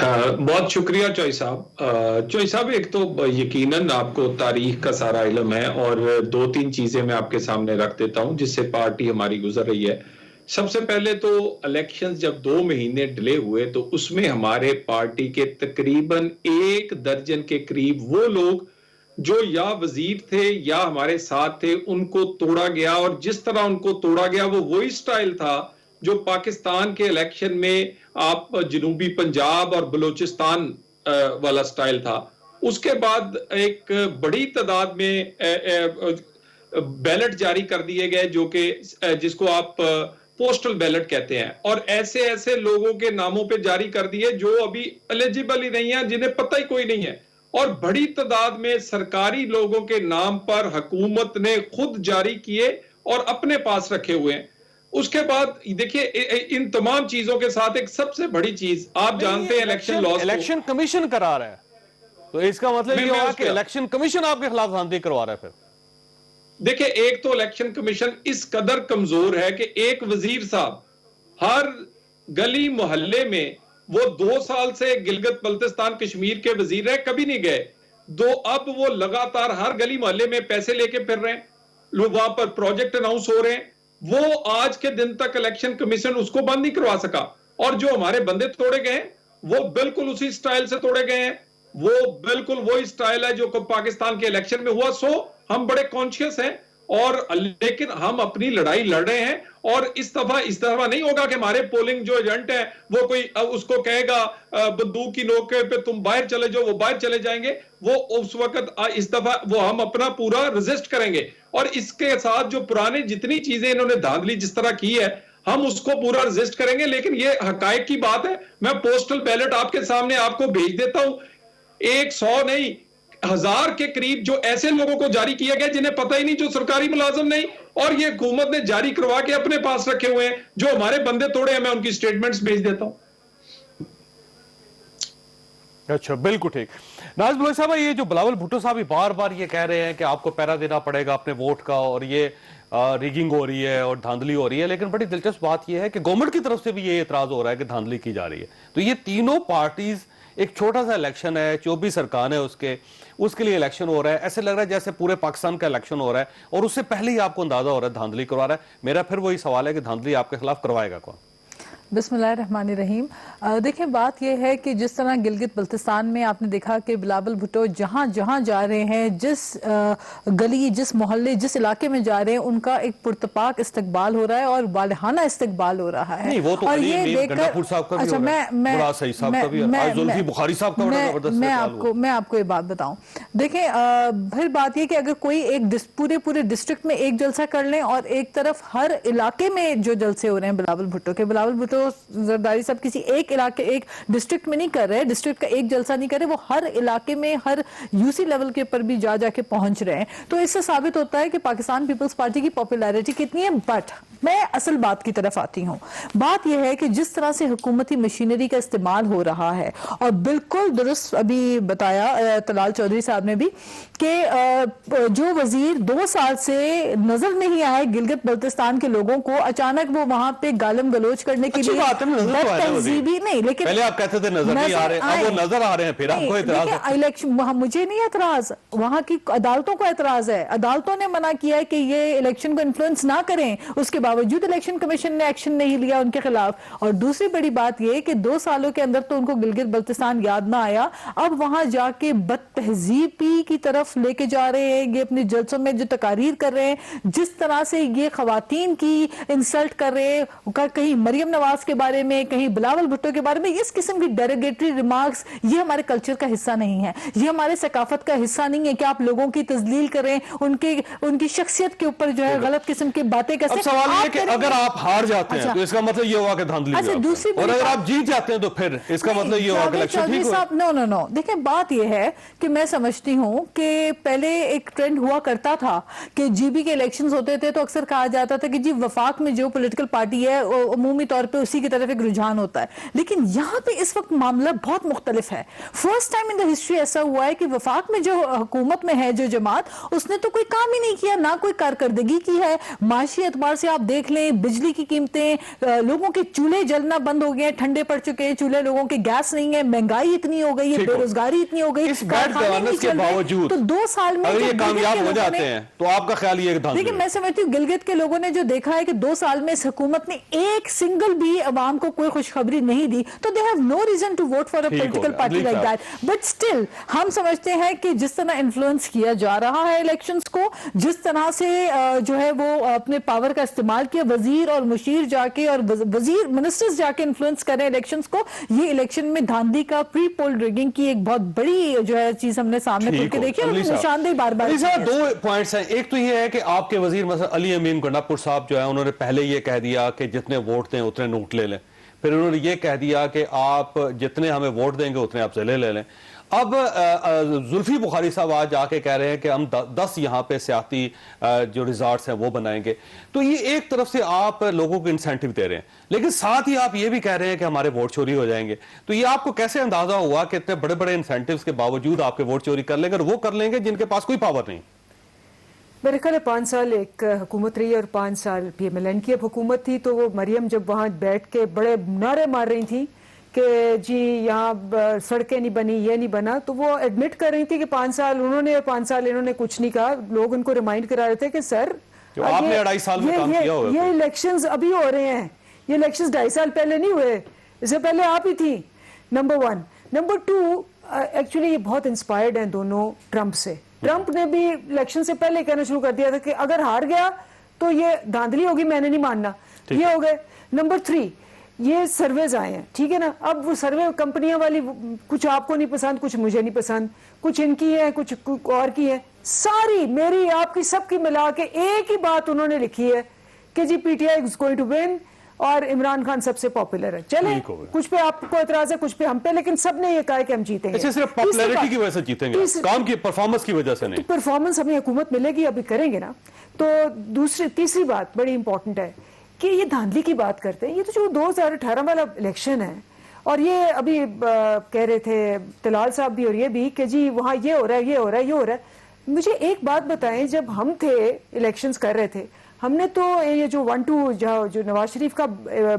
بہت شکریہ چوئی صاحب ایک تو یقیناً آپ کو تاریخ کا سارا علم ہے اور 2-3 چیزیں میں آپ کے سامنے رکھ دیتا ہوں جس سے پارٹی ہماری گزر رہی ہے. سب سے پہلے تو الیکشنز جب 2 مہینے ڈیلے ہوئے تو اس میں ہمارے پارٹی کے تقریباً 1 درجن کے قریب وہ لوگ جو یا وزیر تھے یا ہمارے ساتھ تھے ان کو توڑا گیا, اور جس طرح ان کو توڑا گیا وہ وہی سٹائل تھا جو پاکستان کے الیکشن میں آپ جنوبی پنجاب اور بلوچستان والا سٹائل تھا. اس کے بعد ایک بڑی تعداد میں بیلٹ جاری کر دیے گئے جو کہ جس کو آپ پوسٹل بیلٹ کہتے ہیں, اور ایسے لوگوں کے ناموں پہ جاری کر دیے جو ابھی ایلیجیبل ہی نہیں ہیں, جنہیں پتہ ہی کوئی نہیں ہے, اور بڑی تعداد میں سرکاری لوگوں کے نام پر حکومت نے خود جاری کیے اور اپنے پاس رکھے ہوئے ہیں. اس کے بعد دیکھیے ان تمام چیزوں کے ساتھ ایک سب سے بڑی چیز آپ جانتے ہیں الیکشن لاز, الیکشن کمیشن کرا رہا ہے, تو اس کا مطلب یہ ہوا کہ الیکشن کمیشن آپ کے خلاف دھاندلی کروا رہا ہے. پھر دیکھیں ایک تو الیکشن کمیشن اس قدر کمزور ہے کہ ایک وزیر صاحب ہر گلی محلے میں, وہ 2 سال سے گلگت بلتستان کشمیر کے وزیر رہے, کبھی نہیں گئے, اب وہ لگاتار ہر گلی محلے میں پیسے لے کے پھر رہے ہیں, وہاں پر پروجیکٹ اناؤنس ہو رہے ہیں. وہ آج کے دن تک الیکشن کمیشن اس کو بند نہیں کروا سکا, اور جو ہمارے بندے توڑے گئے ہیں وہ بالکل اسی سٹائل سے توڑے گئے ہیں, وہ بالکل وہی سٹائل ہے جو پاکستان کے الیکشن میں ہوا. سو ہم بڑے کانشیس ہیں, اور لیکن ہم اپنی لڑائی لڑ رہے ہیں, اور اس دفعہ نہیں ہوگا کہ ہمارے پولنگ جو ایجنٹ ہیں وہ کوئی اس کو کہے گا بندوق کی نوک پہ تم باہر چلے جاؤ, وہ باہر چلے جائیں گے. وہ اس وقت اس دفعہ وہ ہم اپنا پورا ریزسٹ کریں گے, اور اس کے ساتھ جو پرانے جتنی چیزیں انہوں نے دھاندلی جس طرح کی ہے ہم اس کو پورا ریزسٹ کریں گے. لیکن یہ حقائق کی بات ہے, میں پوسٹل بیلٹ آپ کے سامنے آپ کو بھیج دیتا ہوں, 100 نہیں 1000 کے قریب جو ایسے لوگوں کو جاری کیا گیا جنہیں پتہ ہی نہیں, جو سرکاری ملازم نہیں, اور یہ حکومت نے جاری کروا کے اپنے پاس رکھے ہوئے ہیں. جو ہمارے بندے توڑے ہیں میں ان کی سٹیٹمنٹس بھیج دیتا ہوں. اچھا بالکل ٹھیک. ناز بلوچ صاحب, یہ جو بلاول بھٹو صاحب بار بار یہ کہہ رہے ہیں کہ آپ کو پیرا دینا پڑے گا اپنے ووٹ کا, اور یہ ریگنگ ہو رہی ہے اور دھاندلی ہو رہی ہے, لیکن بڑی دلچسپ بات یہ ہے کہ گورنمنٹ کی طرف سے بھی یہ اعتراض ہو رہا ہے کہ دھاندلی کی جا رہی ہے. تو یہ تینوں پارٹیز, ایک چھوٹا سا الیکشن ہے, 24 ارکان ہے اس کے لیے الیکشن ہو رہا ہے, ایسے لگ رہا ہے جیسے پورے پاکستان کا الیکشن ہو رہا ہے, اور اس سے پہلے ہی آپ کو اندازہ ہو رہا ہے دھاندلی کروا رہا ہے. میرا پھر وہی سوال ہے کہ دھاندلی آپ کے خلاف کروائے گا کون؟ بسم اللہ الرحمن الرحیم. دیکھیں بات یہ ہے کہ جس طرح گلگت بلتستان میں آپ نے دیکھا کہ بلاول بھٹو جہاں جا رہے ہیں, جس گلی, جس محلے, جس علاقے میں جا رہے ہیں, ان کا ایک پرتپاک استقبال ہو رها ہے اور والہانہ استقبال ہو رہا ہے. اور یہ دیکھ کر میں آپ کو یہ بات بتاؤں. دیکھیں پھر بات یہ کہ اگر کوئی ایک پورے ڈسٹرکٹ میں ایک جلسہ کر لیں, اور ایک طرف ہر علاقے میں جو جلسے ہو رہے ہیں بلاول بھٹو زرداری صاحب کسی ایک علاقے, ایک ڈسٹرکٹ میں نہیں کر رہے, ڈسٹرکٹ کا ایک جلسہ نہیں کر رہے, وہ ہر علاقے میں ہر یوسی لیول کے پر بھی جا کے پہنچ رہے ہیں. تو اس سے ثابت ہوتا ہے کہ پاکستان پیپلز پارٹی کی پاپولیرٹی کتنی ہے. بٹ میں اصل بات کی طرف آتی ہوں. بات یہ ہے کہ جس طرح سے حکومتی مشینری کا استعمال ہو رہا ہے, اور بالکل درست ابھی بتایا طلال چودھری صاحب نے بھی کہ جو وزیر 2 سال سے نظر نہیں آئے گلگت بلتستان کے لوگوں کو, اچانک وہ وہاں پہ گالم گلوچ کرنے کے لیے تہذیبی نہیں, لیکن پہلے آپ کہتے تھے نظر نہیں آ رہے, اب وہ نظر آ رہے ہیں, پھر آپ کو اعتراض ہے. مجھے نہیں اعتراض, وہاں کی عدالتوں کو اعتراض ہے. عدالتوں نے منع کیا ہے کہ یہ الیکشن کو انفلوئنس نہ کریں, اس کے باوجود الیکشن کمیشن نے ایکشن نہیں لیا ان کے خلاف. اور دوسری بڑی بات یہ کہ 2 سالوں کے اندر تو ان کو گلگت بلتستان یاد نہ آیا, اب وہاں جا کے بد تہذیبی کی طرف لے کے جا رہے ہیں. یہ اپنے جلسوں میں جو تقاریر کر رہے ہیں, جس طرح سے یہ خواتین کی انسلٹ کر رہے ہیں, کہیں مریم نواز کے بارے میں, کہیں بلاول بھٹو کے بارے میں, اس قسم کی ڈیروگیٹری ریمارکس یہ ہمارے کلچر کا حصہ نہیں ہے, یہ ہمارے ثقافت کا حصہ نہیں ہے کہ آپ لوگوں کی تذلیل کریں, ان کی شخصیت کے اوپر جو ہے غلط قسم کی باتیں کریں. اب سوال یہ کہ اگر آپ ہار جاتے ہیں تو اس کا مطلب یہ ہوا کہ دھاندلی ہوئی, اور اگر آپ جیت جاتے ہیں تو پھر اس کا مطلب یہ ہوا کہ الیکشن ٹھیک ہوئی. نو دیکھیں بات یہ ہے کہ میں سمجھتی ہوں کہ پہلے ایک ٹرینڈ ہوا کرتا تھا کہ جی بی کے الیکشنز ہوتے تھے تو اکثر کہا جاتا تھا کہ جی وفاق میں جو پولیٹیکل پارٹی ہے عمومی طور پہ اسی کی طرف ایک رجحان ہوتا ہے. لیکن یہاں پہ اس وقت معاملہ بہت مختلف ہے. First time in the history ایسا ہوا ہے کہ وفاق میں جو حکومت میں ہے جو جماعت, اس نے تو کوئی کام ہی نہیں کیا, نہ کوئی کارکردگی کی ہے. معاشی اعتبار سے آپ دیکھ لیں, بجلی کی قیمتیں, لوگوں کے چولہے جلنا بند ہو گئے, ٹھنڈے پڑ چکے ہیں چولہے, لوگوں کے گیس نہیں ہے, مہنگائی اتنی ہو گئی ہے, بے روزگاری اتنی ہو گئی, اس بیڈ گورننس کے باوجود تو 2 سال میں اگر یہ کامیاب ہو جاتے ہیں تو آپ کا خیال یہ کہ لیکن میں سمجھتی ہوں گلگت کے لوگوں نے جو دیکھا ہے کہ 2 سال میں اس حکومت نے ایک سنگل بھی عوام کو کوئی خوشخبری نہیں دی, تو they have no reason to vote for a political party like that. But still ہم سمجھتے ہیں کہ جس طرح انفلوئنس کیا جا رہا ہے الیکشنز کو, جس طرح سے جو ہے وہ اپنے پاور کا استعمال کیا, وزیر اور مشیر جا کے اور وزیر منسٹرز جا کے انفلوئنس کریں الیکشنز کو, یہ الیکشن میں دھاندلی کا پری پول ریگنگ کی ایک بہت بڑی جو ہے چیز ہم نے سامنے کھل کے دیکھی, اور نشاندہی بار بار. 2 پوائنٹس ہیں. ایک تو یہ ہے کہ آپ کے وزیر مثلا علی امین گنڈا پور صاحب جو ہے, انہوں نے پہلے یہ کہہ دیا کہ جتنے ووٹ دیں اتنے نوٹ لے لیں. پھر انہوں نے یہ کہہ دیا کہ آپ جتنے ہمیں ووٹ دیں گے اتنے آپ ضلع لے لیں. اب زلفی بخاری صاحب آج آ کے کہہ رہے ہیں کہ ہم 10 یہاں پہ سیاحتی جو ریزارٹس ہیں وہ بنائیں گے. تو یہ ایک طرف سے آپ لوگوں کو انسینٹیو دے رہے ہیں, لیکن ساتھ ہی آپ یہ بھی کہہ رہے ہیں کہ ہمارے ووٹ چوری ہو جائیں گے. تو یہ آپ کو کیسے اندازہ ہوا کہ اتنے بڑے بڑے انسینٹیوز کے باوجود آپ کے ووٹ چوری کر لیں گے, اور وہ کر لیں گے جن کے پاس کوئی پاور نہیں؟ میرے خیال ہے 5 سال ایک حکومت رہی اور 5 سال پی ایم ایل این کی اب حکومت تھی, تو وہ مریم جب وہاں بیٹھ کے بڑے نعرے مار رہی تھیں کہ جی یہاں سڑکیں نہیں بنی, یہ نہیں بنا, تو وہ ایڈمٹ کر رہی تھی کہ 5 سال انہوں نے اور 5 سال انہوں نے کچھ نہیں کہا. لوگ ان کو ریمائنڈ کرا رہے تھے کہ سر آپ نے 2.5 سال میں کام کیا ہوگا, یہ الیکشنز ابھی ہو رہے ہیں, یہ الیکشنز 2.5 سال پہلے نہیں ہوئے, اس سے پہلے آپ ہی تھی. نمبر 1. نمبر 2, ایکچولی یہ بہت انسپائرڈ ہیں دونوں ٹرمپ سے. ٹرمپ نے بھی الیکشن سے پہلے کہنا شروع کر دیا تھا کہ اگر ہار گیا تو یہ دھاندلی ہوگی, میں نے نہیں ماننا. یہ ہو گئے. نمبر 3, یہ سرویز آئے ہیں, ٹھیک ہے نا. اب وہ سروے کمپنیاں والی کچھ آپ کو نہیں پسند, کچھ مجھے نہیں پسند, کچھ ان کی ہے کچھ اور کی ہے, ساری میری آپ کی سب کی ملا کے ایک ہی بات انہوں نے لکھی ہے کہ G P T I is going to won اور عمران خان سب سے پاپولر ہے. چلیں کچھ پہ آپ کو اعتراض ہے, کچھ پہ ہم پہ, لیکن سب نے یہ کہا کہ ہم جیتیں گے. صرف پاپولیرٹی کی وجہ سے جیتیں گے, کام کی پرفارمنس کی وجہ سے نہیں. پرفارمنس ہمیں حکومت ملے گی, ابھی کریں گے نا. تو تیسری بات بڑی امپورٹنٹ ہے کہ یہ دھاندلی کی بات کرتے ہیں. یہ تو جو 2018 والا الیکشن ہے, اور یہ ابھی کہہ رہے تھے طلال صاحب بھی اور یہ بھی کہ جی وہاں یہ ہو رہا ہے, یہ ہو رہا ہے, یہ ہو رہا ہے. مجھے ایک بات بتائیں, جب ہم تھے الیکشنز کر رہے تھے, ہم نے تو یہ جو 1-2 جو نواز شریف کا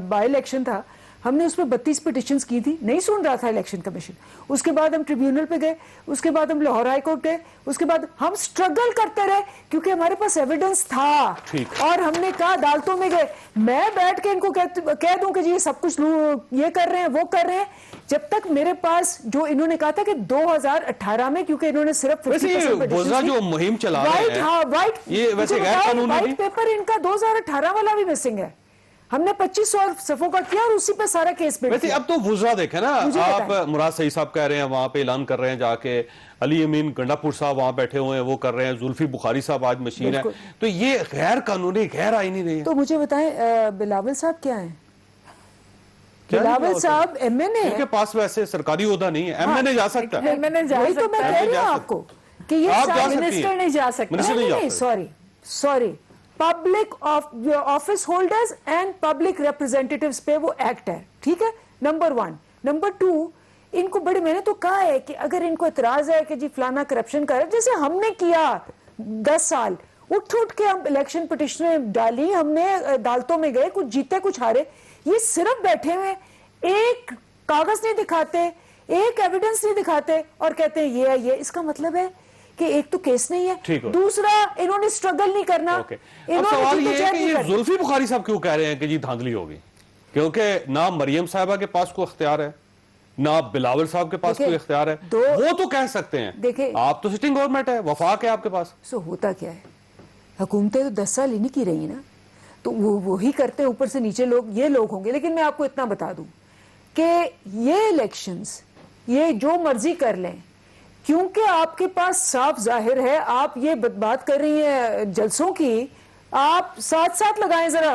بائی الیکشن تھا, ہم نے اس میں 32 پٹیشنز کی تھی, نہیں سن رہا تھا الیکشن کمیشن. اس کے بعد ہم ٹریبیونل پہ گئے, اس کے بعد ہم لاہور ہائی کورٹ گئے, اس کے بعد ہم سٹرگل کرتے رہے کیونکہ ہمارے پاس ایویڈنس تھا, اور ہم نے کہا عدالتوں میں گئے. میں بیٹھ کے ان کو کہہ دوں کہ جی یہ سب کچھ یہ کر رہے ہیں وہ کر رہے ہیں, جب تک میرے پاس جو انہوں نے کہا تھا کہ 2018 میں, کیونکہ انہوں نے صرف جو مہم چلا رہے ہیں وائٹ پیپر ان کا 2018 والا بھی مسنگ ہے. ہم نے 2500 صفوں کا کیا اور اسی پہ سارا کیس پہ. ویسے اب تو وزراء دیکھیں نا, آپ مراد سعید صاحب کہہ رہے ہیں وہاں پہ اعلان کر رہے ہیں جا کے, علی امین گنڈا پور صاحب وہاں بیٹھے ہوئے ہیں وہ کر رہے ہیں, زلفی بخاری صاحب آج مشین ہے, تو یہ غیر قانونی غیر آئینی نہیں ہے. تو مجھے بتائیں بلاول صاحب کیا ہیں؟ بلاول صاحب ایم این اے ان کے پاس ویسے سرکاری عہدہ نہیں ہے, ایم این اے جا سکتا ہے. وہی تو میں کہہ رہی ہوں آپ کو کہ یہ منسٹر نہیں جا سکتے. Sorry public office holders and public representatives پہ وہ ایکٹ ہے, ٹھیک ہے. نمبر 1. نمبر 2, ان کو بڑے, میں نے تو کہا ہے کہ اگر ان کو اعتراض ہے کہ جی فلانا کرپشن کر, جیسے ہم نے کیا 10 سال, اٹھ کے ہم الیکشن پٹیشنیں ڈالی, ہم نے عدالتوں میں گئے, کچھ جیتے کچھ ہارے. یہ صرف بیٹھے ہوئے ایک کاغذ نہیں دکھاتے, ایک ایویڈنس نہیں دکھاتے اور کہتے ہیں یہ ہے یہ. اس کا مطلب ہے کہ ایک تو کیس نہیں ہے, دوسرا انہوں نے سٹرگل نہیں کرنا. اب سوال یہ ہے کہ یہ زلفی بخاری صاحب کیوں کہہ رہے ہیں کہ جی دھاندلی ہوگی, کیونکہ نہ مریم صاحبہ کے پاس کوئی اختیار ہے, نہ بلاول صاحب کے پاس کوئی اختیار ہے. وہ تو کہہ سکتے ہیں, آپ تو سٹنگ گورنمنٹ ہے, وفاق ہے آپ کے پاس. سو ہوتا کیا ہے, حکومتیں تو 10 سال ہی نہیں کی رہی نا, تو وہی کرتے اوپر سے نیچے لوگ, یہ لوگ ہوں گے. لیکن میں آپ کو اتنا بتا دوں کہ یہ الیکشنز یہ جو مرضی کر لیں, کیونکہ آپ کے پاس صاف ظاہر ہے, آپ یہ بات کر رہی ہیں جلسوں کی, آپ ساتھ لگائیں ذرا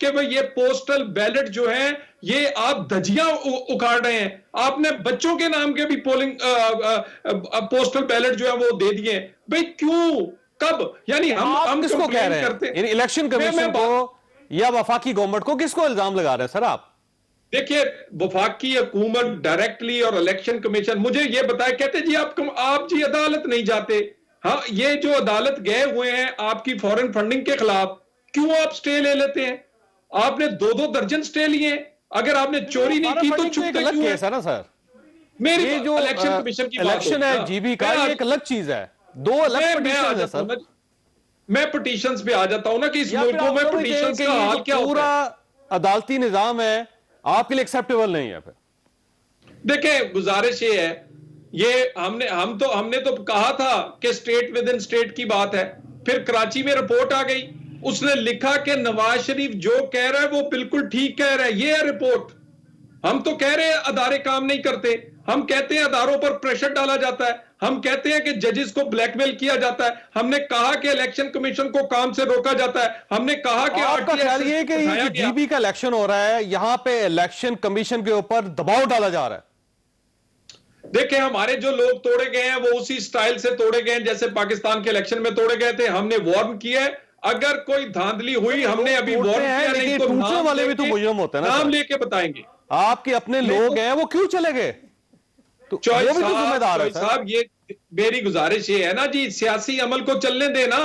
کہ وہ یہ پوسٹل بیلٹ جو ہیں یہ آپ دھجیاں اکھاڑ رہے ہیں. آپ نے بچوں کے نام کے بھی پوسٹل بیلٹ جو ہے وہ دے دیے. بھئی کیوں؟ کب؟ یعنی ہم کس کو کہہ رہے ہیں؟ یعنی الیکشن کمیشن کو یا وفاقی گورنمنٹ کو کس کو الزام لگا رہے ہیں سر آپ؟ دیکھیے وفاقی حکومت ڈائریکٹلی اور الیکشن کمیشن مجھے یہ بتائے، کہتے جی آپ جی عدالت نہیں جاتے. ہاں یہ جو عدالت گئے ہوئے ہیں آپ کی فورن فنڈنگ کے خلاف، کیوں آپ سٹے لے لیتے ہیں؟ آپ نے 2 درجن سٹے لیے ہیں. اگر آپ نے چوری نہیں کی تو چھپتے کیوں ہیں؟ نا سر میری جو الیکشن کمیشن کی الیکشن ہے جی بی کا یہ ایک الگ چیز ہے، 2 الگ پٹیشنز ہیں سر. میں پٹیشنز پہ آ جاتا ہوں نا کہ اس ملکوں میں پٹیشنز کا حال کیا ہوتا ہے. پورا عدالتی نظام ہے آپ کے لیے ایکسیپٹیبل نہیں ہے. پھر دیکھیں گزارش یہ ہے، یہ ہم نے تو کہا تھا کہ سٹیٹ ود ان سٹیٹ کی بات ہے. پھر کراچی میں رپورٹ آ گئی، اس نے لکھا کہ نواز شریف جو کہہ رہا ہے وہ بالکل ٹھیک کہہ رہا ہے. یہ ہے رپورٹ. ہم تو کہہ رہے ہیں ادارے کام نہیں کرتے، ہم کہتے ہیں اداروں پر پریشر ڈالا جاتا ہے، ہم کہتے ہیں کہ ججز کو بلیک میل کیا جاتا ہے، ہم نے کہا کہ الیکشن کمیشن کو کام سے روکا جاتا ہے، ہم نے کہا کہ آپ کا خیال یہ کہ یہ جی بی کا الیکشن ہو رہا ہے، یہاں پہ الیکشن کمیشن کے اوپر دباؤ ڈالا جا رہا ہے؟ دیکھیں ہمارے جو لوگ توڑے گئے ہیں وہ اسی سٹائل سے توڑے گئے ہیں جیسے پاکستان کے الیکشن میں توڑے گئے تھے. ہم نے وارن کیا ہے اگر کوئی دھاندلی ہوئی، ہم نے ابھی وارن کیا نہیں تو ٹوٹنے والے بھی تو مجرم ہوتے ہیں نا، نام لے کے بتائیں گے. آپ کے اپنے لوگ ہیں وہ کیوں چلے گئے؟ چوہے صاحب یہ میری گزارش یہ ہے نا جی، سیاسی عمل کو چلنے دے نا.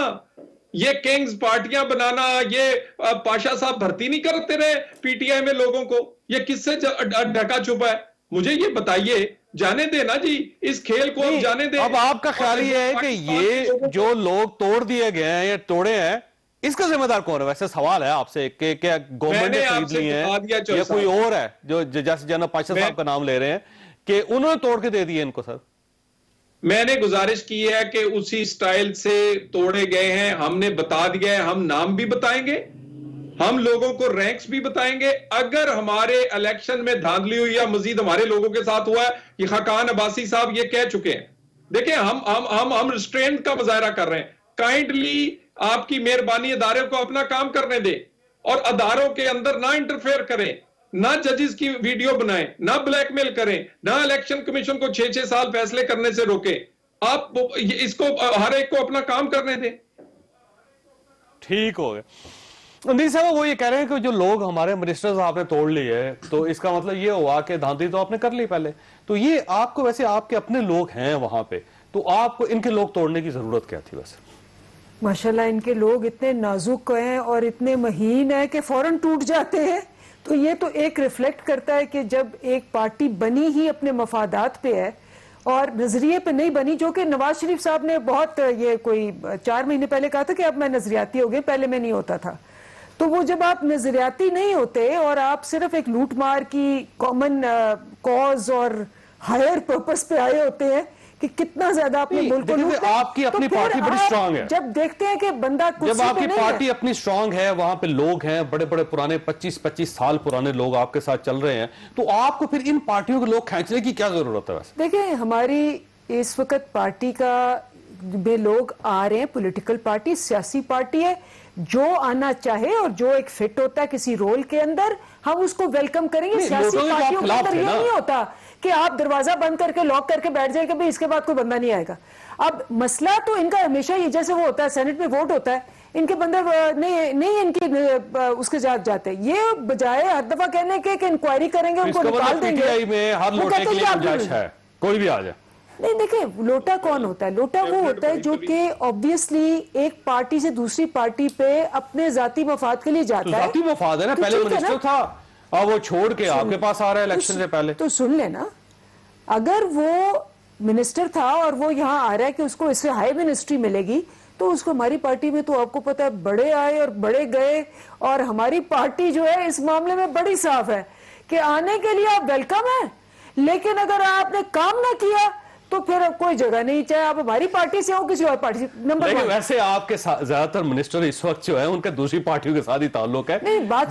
یہ کنگز پارٹیاں بنانا، یہ پاشا صاحب بھرتی نہیں کرتے رہے پی ٹی آئی میں لوگوں کو، یہ کس سے ڈھکا چھپا ہے؟ مجھے یہ بتائیے، جانے دے نا جی اس کھیل کو، اب جانے دے. اب آپ کا خیال یہ ہے کہ یہ جو لوگ توڑ دیے گئے ہیں یا توڑے ہیں، اس کا ذمہ دار کون ہے؟ ویسے سوال ہے آپ سے کہ کیا گورنمنٹ نے خرید لی ہے یا کوئی اور ہے جو جیسے جنرل پاشا صاحب کا نام لے رہے ہیں کہ انہوں نے توڑ کے دے دیے ان کو؟ سر میں نے گزارش کی ہے کہ اسی سٹائل سے توڑے گئے ہیں، ہم نے بتا دیا ہے، ہم نام بھی بتائیں گے، ہم لوگوں کو رینکس بھی بتائیں گے. اگر ہمارے الیکشن میں دھاندلی ہوئی یا مزید ہمارے لوگوں کے ساتھ ہوا ہے، یہ خاقان عباسی صاحب یہ کہہ چکے ہیں. دیکھیں ہم ریسٹرینٹ کا مظاہرہ کر رہے ہیں. کائنڈلی آپ کی مہربانی اداروں کو اپنا کام کرنے دے اور اداروں کے اندر نہ انٹرفیئر کریں، نہ ججز کی ویڈیو بنائیں، نہ بلیک میل کریں، نہ الیکشن کمیشن کو 6 سال فیصلے کرنے سے روکیں. آپ اس کو ہر ایک کو اپنا کام کرنے دیں. ٹھیک ہو گیا. اندیر صاحب وہ یہ کہہ رہے ہیں کہ جو لوگ ہمارے منسٹرز آپ نے توڑ لی ہے تو اس کا مطلب یہ ہوا کہ دھاندلی تو آپ نے کر لی پہلے. تو یہ آپ کو ویسے آپ کے اپنے لوگ ہیں وہاں پہ، تو آپ کو ان کے لوگ توڑنے کی ضرورت کیا تھی ویسے؟ ماشاءاللہ ان کے لوگ اتنے نازک ہیں اور اتنے مہین ہیں کہ فوراً ٹوٹ جاتے ہیں. تو یہ تو ایک ریفلیکٹ کرتا ہے کہ جب ایک پارٹی بنی ہی اپنے مفادات پہ ہے اور نظریے پہ نہیں بنی، جو کہ نواز شریف صاحب نے بہت یہ کوئی 4 مہینے پہلے کہا تھا کہ اب میں نظریاتی ہو گئی، پہلے میں نہیں ہوتا تھا. تو وہ جب آپ نظریاتی نہیں ہوتے اور آپ صرف ایک لوٹ مار کی کامن کاز اور ہائر پرپس پہ آئے ہوتے ہیں کہ کتنا زیادہ اپنے ملک کو لوٹ، آپ کی اپنی پارٹی بڑی سٹرانگ ہے. جب دیکھتے ہیں کہ بندہ کرسی پہ نہیں ہے، جب آپ کی پارٹی اپنی سٹرانگ ہے، وہاں پہ لوگ ہیں بڑے بڑے پرانے 25 سال پرانے لوگ آپ کے ساتھ چل رہے ہیں، تو آپ کو پھر ان پارٹیوں کے لوگ کھینچنے کی کیا ضرورت ہے ویسے؟ دیکھیں ہماری اس وقت پارٹی کا بے لوگ آ رہے ہیں، پولیٹیکل پارٹی سیاسی پارٹی ہے، جو آنا چاہے اور جو ایک فٹ ہوتا ہے کسی رول کے اندر ہم اس کو ویلکم کریں گے. سیاسی پارٹیوں کے اندر یہ نہیں ہوتا کہ آپ دروازہ بند کر کے لاک کر کے بیٹھ جائیں کہ بھئی اس کے بعد کوئی بندہ نہیں آئے گا. اب مسئلہ تو ان کا ہمیشہ یہ جیسے وہ ہوتا ہے سینٹ میں ووٹ ہوتا ہے، ان کے بندے نہیں ان کی اس کے ساتھ جاتے، یہ بجائے ہر دفعہ کہنے کے کہ انکوائری کریں گے ان کو نکال دیں گے. ہر لوٹے کے لیے گنجائش ہے، کوئی بھی آ جائے. نہیں دیکھیں لوٹا کون ہوتا ہے؟ لوٹا وہ ہوتا ہے جو کہ obviously ایک پارٹی سے دوسری پارٹی پہ اپنے ذاتی مفاد کے لیے جاتا ہے. ذاتی مفاد ہے نا، پہلے منسٹر تھا اور وہ چھوڑ کے آپ کے پاس آ رہا ہے الیکشن سے پہلے. تو سن لینا، اگر وہ منسٹر تھا اور وہ یہاں آ رہا ہے کہ اس کو اس سے ہائی منسٹری ملے گی، تو اس کو ہماری پارٹی میں تو آپ کو پتا ہے بڑے آئے اور بڑے گئے، اور ہماری پارٹی جو ہے اس معاملے میں بڑی صاف ہے کہ آنے کے لیے آپ ویلکم ہیں، لیکن اگر آپ نے کام نہ کیا تو پھر کوئی جگہ نہیں, چاہے آپ ہماری پارٹی سے ہو کسی اور پارٹی سے. نمبر لیکن ویسے آپ کے زیادہ تر منسٹر اس وقت جو ہے ان کے دوسری پارٹیوں کے ساتھ ہی تعلق ہے.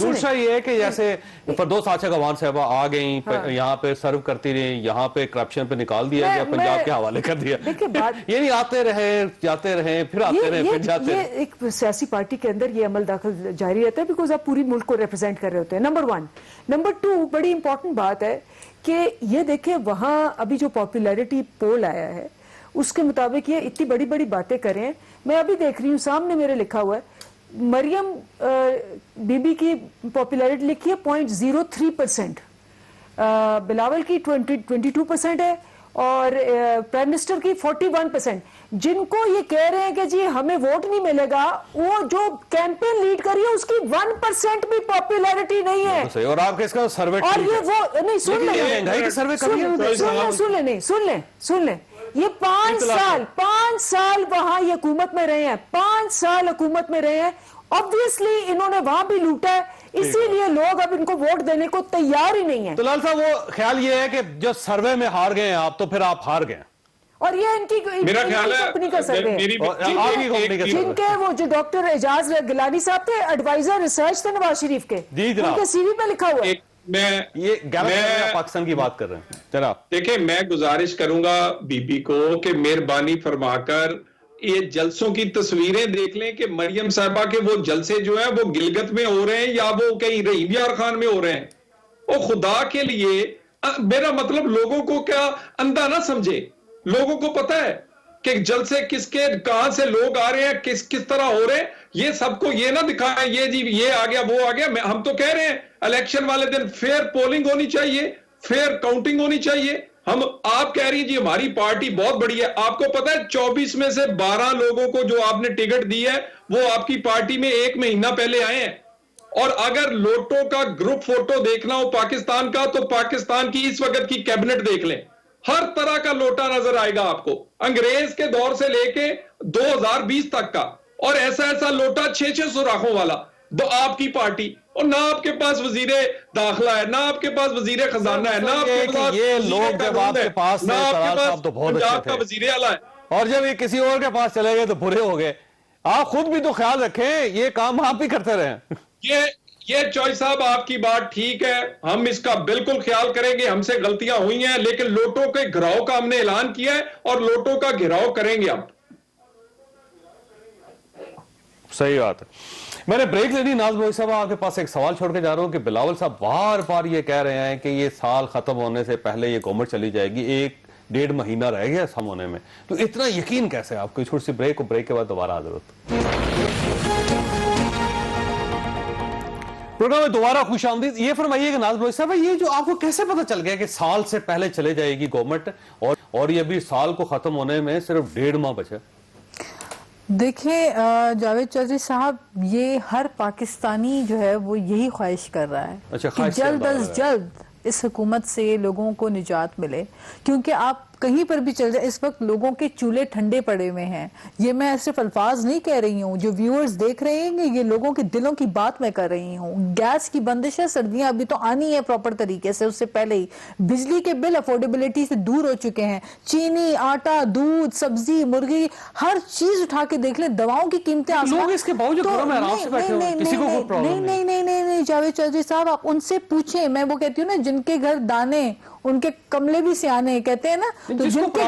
دوسرا یہ ہے کہ جیسے فردوس آچا گوان صاحبہ آ گئیں, یہاں پہ سرو کرتی رہی, یہاں پہ کرپشن پہ نکال دیا گیا, پنجاب کے حوالے کر دیا. یہ نہیں آتے رہے جاتے رہے پھر آتے رہے پھر جاتے رہے. ایک سیاسی پارٹی کے اندر یہ عمل داخل جاری رہتا ہے بیکاز آپ پوری ملک کو ریپرزینٹ کر رہے ہوتے ہیں. نمبر 1. نمبر 2, بڑی امپورٹنٹ بات ہے کہ یہ دیکھیں وہاں ابھی جو پاپولیرٹی پول آیا ہے اس کے مطابق یہ اتنی بڑی بڑی باتیں کریں. میں ابھی دیکھ رہی ہوں سامنے میرے لکھا ہوا ہے مریم بی بی کی پاپولیرٹی لکھی ہے 0.03%, بلاول کی 22% ہے اور پرائم منسٹر کی 41%. جن کو یہ کہہ رہے ہیں کہ جی ہمیں ووٹ نہیں ملے گا, وہ جو کیمپین لیڈ کری ہے اس کی 1% بھی پاپولیرٹی نہیں ہے. اور آپ کے اس کا سروے اور یہ وہ نہیں سن لیں یہ 5 سال وہاں یہ حکومت میں رہے ہیں, 5 سال حکومت میں رہے ہیں. obviously انہوں نے وہاں بھی لوٹا ہے, اسی لیے لوگ اب ان کو ووٹ دینے کو تیار ہی نہیں ہیں. تو لال صاحب وہ خیال یہ ہے کہ جو سروے میں ہار گئے ہیں آپ تو پھر آپ ہار گئے, اور یہ ان کی کمپنی کا سروے ہے جن کے وہ جو ڈاکٹر اعجاز گیلانی صاحب تھے ایڈوائزر ریسرچ تھے نواز شریف کے, ان کے سی وی میں لکھا ہوا ہے. یہ پاکستان کی بات کر رہے ہیں جناب. دیکھیں میں گزارش کروں گا بی بی کو کہ مہربانی فرما کر یہ جلسوں کی تصویریں دیکھ لیں کہ مریم صاحبہ کے وہ جلسے جو ہیں وہ گلگت میں ہو رہے ہیں یا وہ کہیں رحیم یار خان میں ہو رہے ہیں. وہ خدا کے لیے میرا مطلب لوگوں کو کیا اندھا نہ سمجھے, لوگوں کو پتا ہے کہ جلسے کس کے کہاں سے لوگ آ رہے ہیں, کس طرح ہو رہے ہیں. یہ سب کو یہ نہ دکھائیں یہ جی یہ آ گیا وہ آ گیا. ہم تو کہہ رہے ہیں الیکشن والے دن فیئر پولنگ ہونی چاہیے, فیئر کاؤنٹنگ ہونی چاہیے. آپ کہہ رہی ہیں جی ہماری پارٹی بہت بڑی ہے, آپ کو پتا ہے 24 میں سے 12 لوگوں کو جو آپ نے ٹکٹ دی ہے وہ آپ کی پارٹی میں 1 مہینہ پہلے آئے ہیں. اور اگر لوٹوں کا گروپ فوٹو دیکھنا ہو پاکستان کا تو پاکستان کی اس وقت کی کیبنٹ دیکھ لیں, ہر طرح کا لوٹا نظر آئے گا آپ کو, انگریز کے دور سے لے کے 2020 تک کا, اور ایسا لوٹا 6 سوراخوں والا. آپ کی پارٹی, اور نہ آپ کے پاس وزیر داخلہ ہے, نہ آپ کے پاس وزیر خزانہ ہے, نہ آپ کے پاس یہ لوگ جب آپ کے پاس نہ آپ کے پاس پنجاب کا وزیر اعلیٰ ہے, اور جب یہ کسی اور کے پاس چلے گئے تو برے ہو گئے. آپ خود بھی تو خیال رکھیں, یہ کام آپ ہی کرتے رہیں. یہ چوئی صاحب آپ کی بات ٹھیک ہے, ہم اس کا بالکل خیال کریں گے, ہم سے غلطیاں ہوئی ہیں, لیکن لوٹوں کے گھراؤ کا ہم نے اعلان کیا ہے اور لوٹوں کا گھراؤ کریں گے ہم. صحیح بات ہے. میں نے بریک لینی. ناز بھائی صاحب آپ کے پاس ایک سوال چھوڑ کے جا رہا ہوں کہ بلاول صاحب بار بار یہ کہہ رہے ہیں کہ یہ سال ختم ہونے سے پہلے یہ گورنمنٹ چلی جائے گی, 1-1.5 مہینہ رہ گیا ختم ہونے میں, تو اتنا یقین کیسے آپ کو؟ چھوٹی سی بریک, اور بریک کے بعد دوبارہ حاضر ہوتے ہیں. پروگرام میں دوبارہ خوش آمدید. یہ فرمائیے کہ ناز بھائی صاحب یہ جو آپ کو کیسے پتہ چل گیا کہ سال سے پہلے چلے جائے گی گورنمنٹ, اور یہ ابھی سال کو ختم ہونے میں صرف 1.5 ماہ بچے؟ دیکھیں جاوید چودھری صاحب, یہ ہر پاکستانی جو ہے وہ یہی خواہش کر رہا ہے کہ جلد از جلد اس حکومت سے لوگوں کو نجات ملے, کیونکہ آپ کہیں پر بھی چل جائے اس وقت لوگوں کے چولہے ٹھنڈے پڑے ہوئے ہیں. یہ میں صرف الفاظ نہیں کہہ رہی ہوں, جو ویورز دیکھ رہے ہیں یہ لوگوں کے دلوں کی بات میں کر رہی ہوں. گیس کی بندش ہے, سردیاں ابھی تو آنی ہے پراپر طریقے سے, اس سے پہلے ہی بجلی کے بل افورڈیبلٹی سے دور ہو چکے ہیں. چینی, آٹا, دودھ, سبزی, مرغی, ہر چیز اٹھا کے دیکھ لیں, دواؤں کی قیمتیں نہیں. جاوید چودھری صاحب آپ ان سے پوچھیں, میں وہ کہتی ہوں نا جن کے گھر دانے ان کے کملے بھی سیانے کہتے ہیں نا, تو جن کے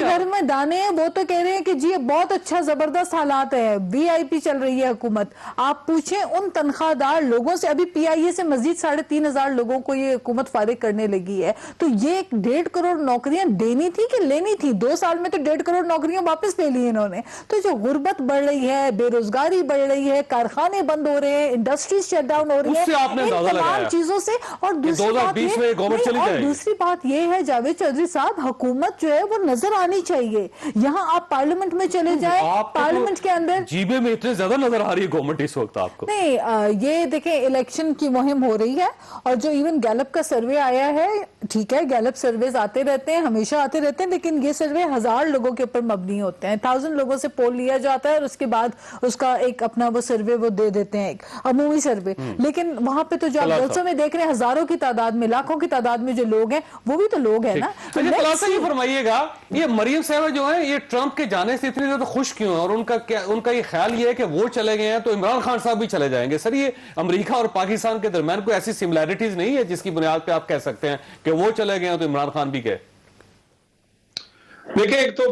گھر میں دانے ہیں وہ تو کہہ رہے ہیں کہ جی بہت اچھا زبردست حالات ہے, وی آئی پی چل رہی ہے حکومت. آپ پوچھیں ان تنخواہ دار لوگوں سے, ابھی پی آئی اے سے مزید 3,500 لوگوں کو یہ حکومت فارغ کرنے لگی ہے, تو یہ 1.5 کروڑ نوکریاں دینی تھی کہ لینی تھی؟ 2 سال میں تو 1.5 کروڑ نوکریاں واپس لے لی انہوں نے. تو جو غربت بڑھ رہی ہے, بے روزگاری بڑھ رہی ہے, کارخانے بند ہو رہے ہیں, انڈسٹریز شٹ ڈاؤن ہو رہی ہے, ان تمام چیزوں سے. اور دوسری بات یہ ہے جاوید چودھری صاحب, حکومت جو ہے وہ نظر آنی چاہیے. یہاں آپ پارلیمنٹ میں چلے جائیں, پارلیمنٹ کے اندر جیبے میں اتنے زیادہ نظر آ رہی ہے گورنمنٹ اس وقت آپ کو. نہیں, یہ دیکھیں الیکشن کی مہم ہو رہی ہے, اور جو ایون گیلپ کا سروے آیا ہے, ٹھیک ہے گیلپ سرویز آتے رہتے ہیں, ہمیشہ آتے رہتے ہیں, لیکن یہ سروے 1000 لوگوں کے اوپر مبنی ہوتے ہیں. 1000 لوگوں سے پول لیا جاتا ہے اور اس کے بعد اس کا ایک اپنا وہ سروے وہ دے دیتے ہیں, ایک عمومی سروے. لیکن وہاں پہ تو جو آپ جلسوں میں دیکھ رہے ہیں ہزاروں کی تعداد ملا لاکھوں کی تعداد میں جو لوگ ہیں وہ بھی تو لوگ ہیں نا. خلاصہ یہ فرمائیے گا, یہ مریم صاحبہ جو ہیں یہ ٹرمپ کے جانے سے اتنی زیادہ خوش کیوں ہیں, اور ان کا یہ خیال یہ ہے کہ وہ چلے گئے ہیں تو عمران خان صاحب بھی چلے جائیں گے. سر یہ امریکہ اور پاکستان کے درمیان کوئی ایسی سملیرٹیز نہیں ہے جس کی بنیاد پہ آپ کہہ سکتے ہیں کہ وہ چلے گئے ہیں تو عمران خان بھی گئے؟ دیکھیں, ایک تو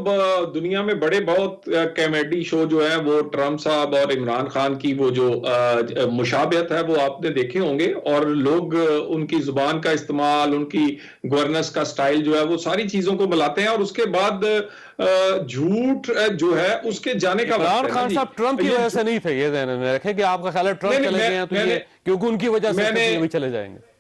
دنیا میں بڑے بہت کامیڈی شو جو ہے وہ ٹرمپ صاحب اور عمران خان کی وہ جو مشابہت ہے وہ آپ نے دیکھے ہوں گے, اور لوگ ان کی زبان کا استعمال, ان کی گورننس کا سٹائل جو ہے وہ ساری چیزوں کو ملاتے ہیں, اور اس کے بعد جھوٹ جو ہے اس کے جانے کا عمران خان صاحب ٹرمپ کی وجہ سے نہیں تھے, یہ ذہن میں رکھیں کہ آپ کا خیال ہے ٹرمپ چلے گئے ہیں تو یہ کیونکہ ان کی وجہ سے بھی چلے جائیں گے.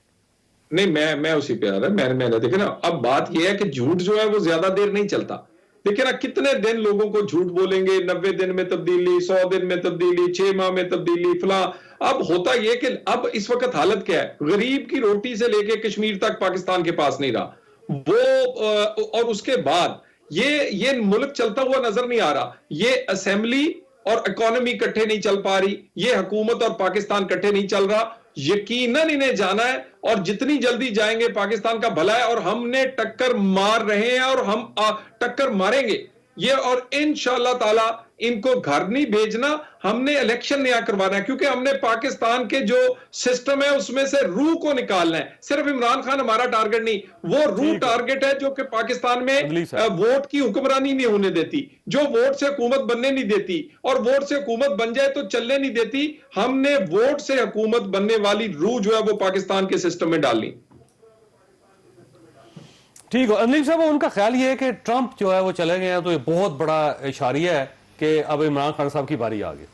نہیں, میں اسی پہ آ رہا ہے. میں دیکھیں نا, اب بات یہ ہے کہ جھوٹ جو ہے وہ زیادہ دیر نہیں چلتا. دیکھیں نا کتنے دن لوگوں کو جھوٹ بولیں گے, 90 دن میں تبدیلی, 100 دن میں تبدیلی, 6 ماہ میں تبدیلی, فلاں. اب ہوتا یہ کہ اب اس وقت حالت کیا ہے, غریب کی روٹی سے لے کے کشمیر تک پاکستان کے پاس نہیں رہا وہ, اور اس کے بعد یہ ملک چلتا ہوا نظر نہیں آ رہا. یہ اسمبلی اور اکانومی کٹھے نہیں چل پا رہی, یہ حکومت اور پاکستان کٹھے نہیں چل رہا. یقیناً انہیں جانا ہے, اور جتنی جلدی جائیں گے پاکستان کا بھلا ہے, اور ہم نے ٹکر مار رہے ہیں اور ہم ٹکر ماریں گے یہ, اور انشاءاللہ تعالی ان کو گھر نہیں بھیجنا, ہم نے الیکشن نیا کروانا ہے, کیونکہ ہم نے پاکستان کے جو سسٹم ہے اس میں سے روح کو نکالنا ہے. صرف عمران خان ہمارا ٹارگٹ نہیں, وہ روح ٹارگٹ ہے جو کہ پاکستان میں ووٹ کی حکمرانی نہیں ہونے دیتی, جو ووٹ سے حکومت بننے نہیں دیتی, اور ووٹ سے حکومت بن جائے تو چلنے نہیں دیتی. ہم نے ووٹ سے حکومت بننے والی روح جو ہے وہ پاکستان کے سسٹم میں ڈالنی. ٹھیک ہے انیل صاحب, ان کا خیال یہ ہے کہ ٹرمپ جو ہے وہ چلے گئے ہیں تو یہ بہت بڑا اشاریہ ہے کہ اب عمران خان صاحب کی باری آ گئی.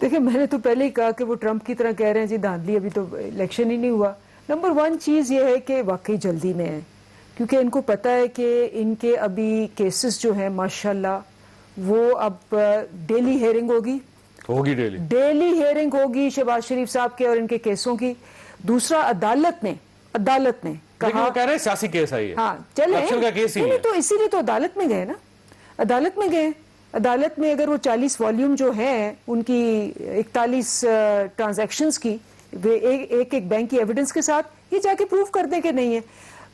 دیکھیں, میں نے تو پہلے ہی کہا کہ وہ ٹرمپ کی طرح کہہ رہے ہیں جی دھاندلی, ابھی تو الیکشن ہی نہیں ہوا. نمبر 1 چیز یہ ہے کہ واقعی جلدی میں ہے, کیونکہ ان کو پتا ہے کہ ان کے ابھی کیسز جو ہیں ماشاءاللہ وہ اب ڈیلی ہیئرنگ ہوگی ڈیلی ہیئرنگ ہوگی شہباز شریف صاحب کے اور ان کے کیسوں کی. دوسرا, عدالت نے کہا, کہہ رہے ہیں سیاسی کیس ہے یہ, ہاں چلے تو اسی لیے تو عدالت میں گئے نا, عدالت میں اگر وہ 40 والیوم جو ہیں ان کی 41 ٹرانزیکشنز کی ایک بینک کی ایویڈنس کے ساتھ, یہ جا کے پروف کر دیں کہ نہیں ہے.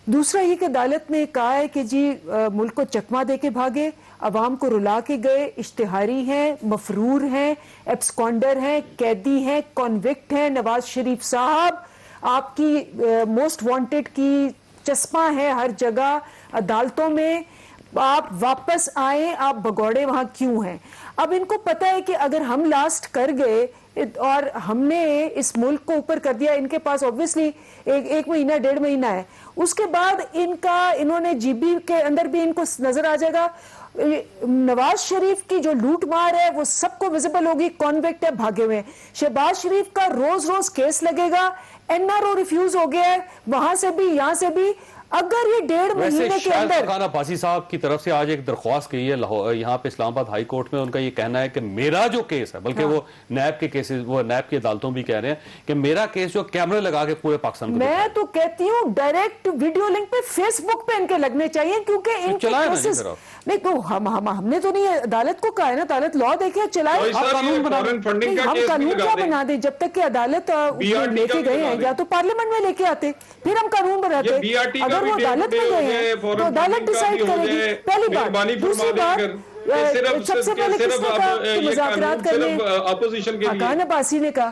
دوسرا یہ کہ عدالت نے کہا ہے کہ جی ملک کو چکما دے کے بھاگے, عوام کو رلا کے گئے, اشتہاری ہیں, مفرور ہیں, ایبسکونڈر ہیں, قیدی ہیں, کنوکٹ ہیں. نواز شریف صاحب آپ کی موسٹ وانٹڈ کی چسپاں ہے ہر جگہ عدالتوں میں, آپ واپس آئیں, آپ بھگوڑے وہاں کیوں ہیں؟ اب ان کو پتا ہے کہ اگر ہم لاسٹ کر گئے اور ہم نے اس ملک کو اوپر کر دیا, ان کے پاس obviously ایک مہینہ 1.5 مہینہ ہے, اس کے بعد انہوں نے جی بی کے اندر بھی ان کو نظر آ جائے گا. نواز شریف کی جو لوٹ مار ہے وہ سب کو ویزیبل ہوگی, کانویکٹ ہے, بھاگے ہوئے ہیں. شہباز شریف کا روز کیس لگے گا, NRO ریفیوز ہو گیا ہے, وہاں سے بھی یہاں سے بھی. اگر یہ 1.5 مہینے کے اندر خان عباسی صاحب کی طرف سے آج ایک درخواست کی ہے یہاں پہ اسلام آباد ہائی کورٹ میں, ان کا یہ کہنا ہے کہ میرا جو کیس ہے, بلکہ وہ نیب کے کیسز, وہ نیب کی عدالتوں بھی کہہ رہے ہیں کہ میرا کیس جو کیمرے لگا کے پورے پاکستان کو, میں تو کہتی ہوں ڈائریکٹ ویڈیو لنک پہ فیس بک پہ ان کے لگنے چاہیے, کیونکہ ان کے کیسز نہیں تو ہم نے تو نہیں عدالت کو کہا ہے نا, عدالت لا دیکھے چلائے, قانون بنا دیں, ہم قانون کیا بنا دیں جب تک کہ عدالت لے کے گئے ہیں, یا تو پارلیمنٹ میں لے کے آتے پھر ہم قانون بناتے. اگر وہ عدالت میں گئے ہیں تو عدالت ڈیسائیڈ کرے گی, پہلی بات. دوسری بات, سب سے پہلے کس نے کہا کہ مذاکرات کرنے, حقان عباسی نے کہا,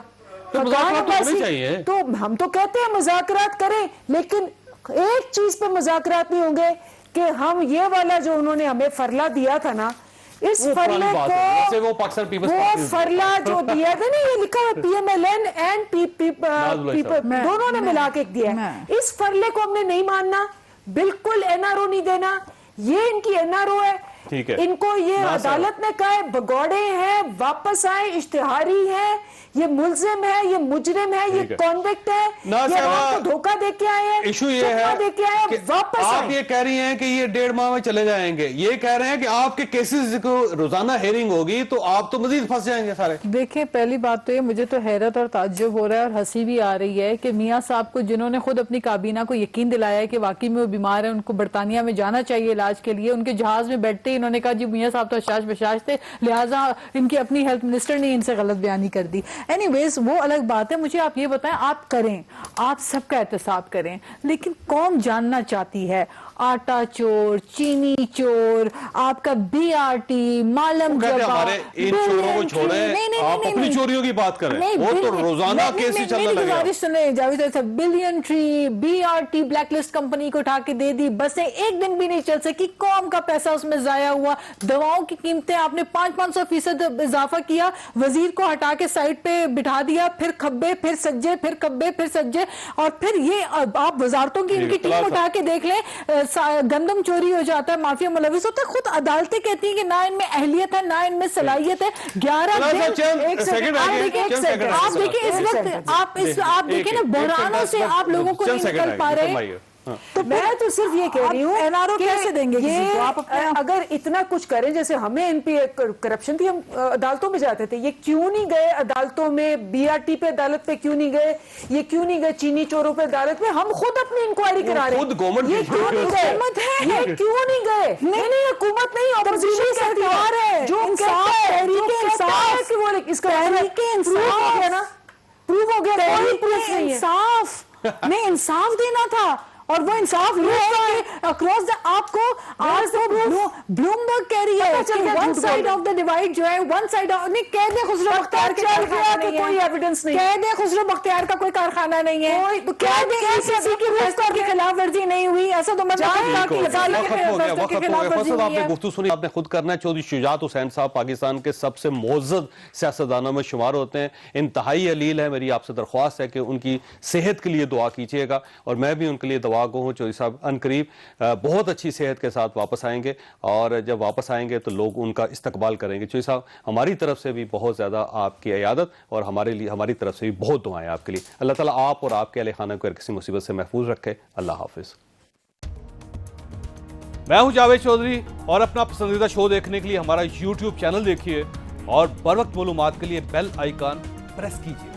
حقان عباسی, تو ہم تو کہتے ہیں مذاکرات کریں, لیکن ایک چیز پہ مذاکرات نہیں ہوں گے کہ ہم یہ والا جو انہوں نے ہمیں فرلا دیا تھا نا, اس فرلے کو, وہ فرلا جو دیا تھا نا, یہ لکھا ہے PMLN اینڈ دونوں نے ملا کے دیا ہے, اس فرلے کو ہم نے نہیں ماننا, بالکل NRO نہیں دینا. یہ ان کی NRO ہے, ان کو یہ عدالت نے کہا ہے بھگوڑے ہیں, واپس آئیں, اشتہاری ہیں, یہ ملزم ہے, یہ مجرم ہے, یہ کانوکٹ ہے, یہ آپ کو دھوکہ دے کے آئے ہیں, ایشو یہ ہے کہ آپ یہ کہہ رہی ہیں کہ یہ 1.5 ماہ میں چلے جائیں گے, یہ کہہ رہے ہیں کہ آپ کے کیسز کو روزانہ ہیئرنگ ہوگی تو آپ تو مزید پھنس جائیں گے سارے. دیکھیں, پہلی بات تو یہ مجھے تو حیرت اور تعجب ہو رہا ہے اور ہنسی بھی آ رہی ہے کہ میاں صاحب کو, جنہوں نے خود اپنی کابینہ کو یقین دلایا ہے کہ واقعی میں وہ بیمار ہیں, ان کو برطانیہ میں جانا چاہیے علاج کے لیے, ان کے جہاز میں بیٹھتے ہی انہوں نے کہا جی میاں صاحب تو حشاش بشاش تھے, لہٰذا ان کی اپنی ہیلتھ منسٹر نے ان سے غلط بیانی کر دی. اینی ویز وہ الگ بات ہے. مجھے آپ یہ بتائیں, آپ کریں, آپ سب کا احتساب کریں, لیکن قوم جاننا چاہتی ہے آٹا چور, چینی چور, آپ کا بی آر ٹی, مالم جبا, ہمارے ان چوروں کو چھوڑیں, آپ اپنی چوریوں کی بات کریں, وہ تو روزانہ کیس ہی چلنے لگے. میری سنیں جاوید صاحب, billion tree, B R T black list company کو اٹھا کے دے دی, بسیں ایک دن بھی نہیں چل سکی, قوم کا پیسہ اس میں ضائع ہوا, دواؤں کی قیمتیں آپ نے 500% اضافہ کیا, وزیر کو ہٹا کے سائٹ پہ بٹھا دیا, پھر کھبے پھر سجے, پھر کھبے پھر سجے, اور پھر یہ آپ وزارتوں کی ان کی ٹیم اٹھا کے دیکھ لیں, گندم چوری ہو جاتا ہے, مافیا ملوث ہوتا ہے. خود عدالتیں کہتی ہیں کہ نہ ان میں اہلیت ہے نہ ان میں صلاحیت ہے. 11 دن آپ دیکھیں اس وقت, آپ دیکھیں نا بحرانوں سے آپ لوگوں کو نہیں نکل پا رہے. تو میں تو صرف یہ کہہ رہی ہوں این آر او کیسے دیں گے کسی کو؟ آپ اگر اتنا کچھ کریں, جیسے ہمیں ان پہ کرپشن تھی, ہم عدالتوں میں جاتے تھے, یہ کیوں نہیں گئے عدالتوں میں, بی آر ٹی پہ عدالت پہ کیوں نہیں گئے, یہ کیوں نہیں گئے چینی چوروں پہ عدالت پہ, ہم خود اپنی انکوائری کرا رہے ہیں, یہ کیوں نہیں گئے, یہ کیوں نہیں گئے, نہیں حکومت نہیں, اپوزیشن سرکار ہے جو اس کا پروف ہو گیا نا, پروف ہو گیا, کوئی پروف نہیں ہے. انصاف نہیں, انصاف دینا تھا, اور وہ انصاف یہ ہے کہ اکراس آپ کو بلومبرگ کہہ رہی ہے کہ one side of the divide جو ہے, ون سائڈ نہیں, قید خسرو بختیار کے کوئی ایویڈنس نہیں, قید خسرو بختیار کا کوئی کارخانہ نہیں ہے, قید ECC کی فیصلہ کی خلاف ورزی نہیں ہوئی, ایسا تو آپ نے گفتگو سنی, آپ نے خود کرنا ہے. چودھری شجاعت حسین صاحب پاکستان کے سب سے معزز سیاستدانوں میں شمار ہوتے ہیں, انتہائی علیل ہے. میری آپ سے درخواست ہے کہ ان کی صحت کے لیے دعا کیجیے گا, اور میں بھی ان کے لیے دعا گو ہوں. چودھری صاحب عنقریب بہت اچھی صحت کے ساتھ واپس آئیں گے, اور جب واپس آئیں گے تو لوگ ان کا استقبال کریں گے. چودھری صاحب ہماری طرف سے بھی بہت زیادہ آپ کی عیادت, اور ہماری طرف سے بھی بہت دعائیں آپ کے لیے. اللہ تعالیٰ آپ اور آپ کے اہل خانہ کو کسی مصیبت سے محفوظ رکھے. اللہ حافظ. میں ہوں جاوید چودھری, اور اپنا پسندیدہ شو دیکھنے کے لیے ہمارا YouTube چینل دیکھیے, اور بر وقت معلومات کے لیے بیل آئیکن پریس کیجیے.